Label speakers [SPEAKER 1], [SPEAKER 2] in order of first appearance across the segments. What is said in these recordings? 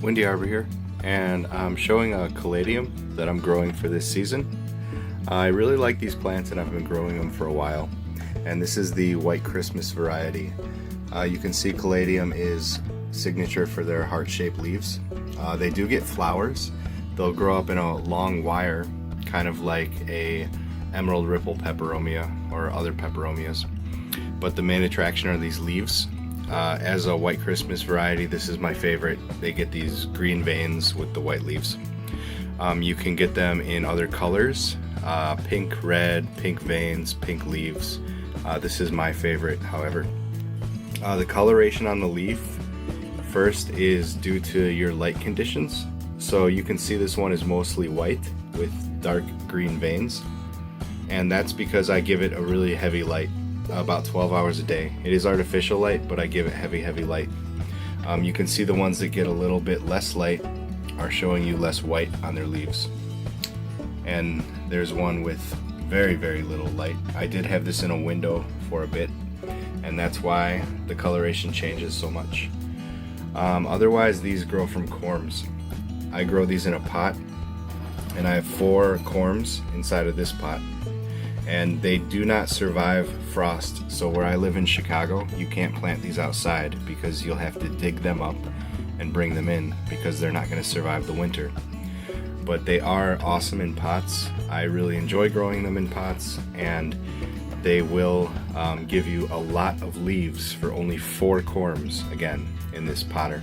[SPEAKER 1] Wendy Arbor here, and I'm showing a caladium that I'm growing for this season. I really like these plants and I've been growing them for a while, and this is the White Christmas variety. You can see caladium is signature for their heart-shaped leaves. They do get flowers. They'll grow up in a long wire, kind of like a emerald ripple peperomia or other peperomias, but the main attraction are these leaves. As a White Christmas variety, this is my favorite. They get these green veins with the white leaves. You can get them in other colors, pink, red, pink veins, pink leaves. This is my favorite, however. The coloration on the leaf first is due to your light conditions. So you can see this one is mostly white with dark green veins, and that's because I give it a really heavy light, about 12 hours a day. It is artificial light, but I give it heavy light. You can see the ones that get a little bit less light are showing you less white on their leaves. And there's one with very little light. I did have this in a window for a bit, and that's why the coloration changes so much. Otherwise, these grow from corms. I grow these in a pot, and I have 4 corms inside of this pot, and they do not survive frost. So where I live in Chicago, you can't plant these outside because you'll have to dig them up and bring them in because they're not going to survive the winter. But they are awesome in pots. I really enjoy growing them in pots, and they will give you a lot of leaves for only 4 corms again in this potter.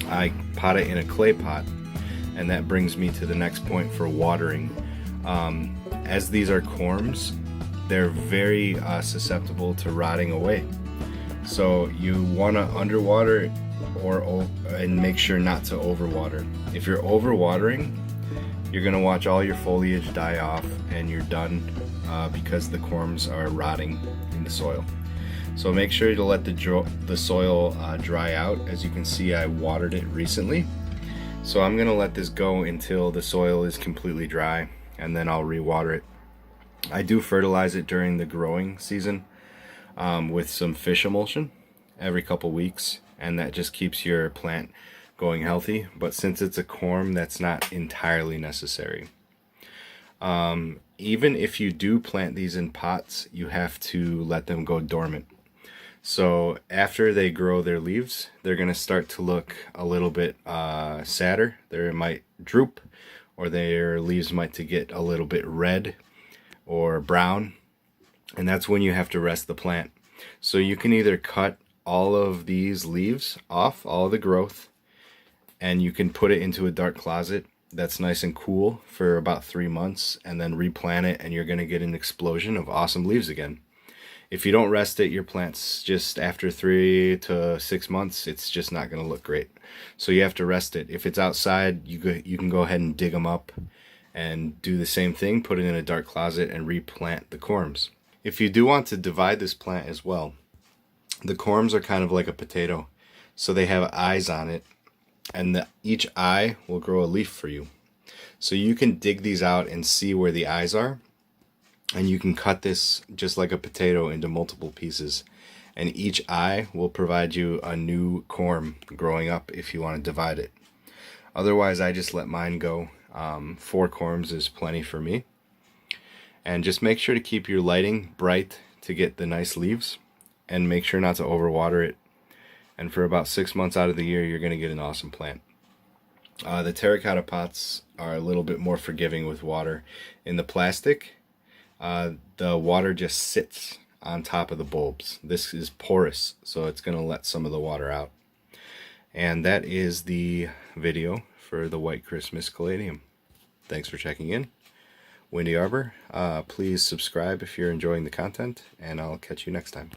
[SPEAKER 1] I pot it in a clay pot, and that brings me to the next point for watering. As these are corms, they're very susceptible to rotting away. So you want to underwater and make sure not to overwater. If you're overwatering, you're going to watch all your foliage die off and you're done because the corms are rotting in the soil. So make sure to let the soil dry out. As you can see, I watered it recently. So I'm going to let this go until the soil is completely dry, and then I'll re-water it. I do fertilize it during the growing season with some fish emulsion every couple weeks, and that just keeps your plant going healthy. But since it's a corm, that's not entirely necessary. Even if you do plant these in pots, you have to let them go dormant. So after they grow their leaves, they're going to start to look a little bit sadder. They might droop, or their leaves might get a little bit red or brown, and that's when you have to rest the plant. So you can either cut all of these leaves off, all of the growth, and you can put it into a dark closet that's nice and cool for about 3 months, and then replant it, and you're going to get an explosion of awesome leaves again. If you don't rest it, your plant's just after 3 to 6 months, it's just not going to look great. So you have to rest it. If it's outside, you can go ahead and dig them up and do the same thing, put it in a dark closet and replant the corms. If you do want to divide this plant as well, the corms are kind of like a potato. So they have eyes on it, and each eye will grow a leaf for you. So you can dig these out and see where the eyes are, and you can cut this just like a potato into multiple pieces, and each eye will provide you a new corm growing up if you want to divide it. Otherwise, I just let mine go. 4 corms is plenty for me. And just make sure to keep your lighting bright to get the nice leaves, and make sure not to overwater it. And for about 6 months out of the year, you're going to get an awesome plant. The terracotta pots are a little bit more forgiving with water. In the plastic, the water just sits on top of the bulbs. This is porous, so it's going to let some of the water out. And that is the video for the White Christmas caladium. Thanks for checking in. Wendy Arbor. Please subscribe if you're enjoying the content, and I'll catch you next time.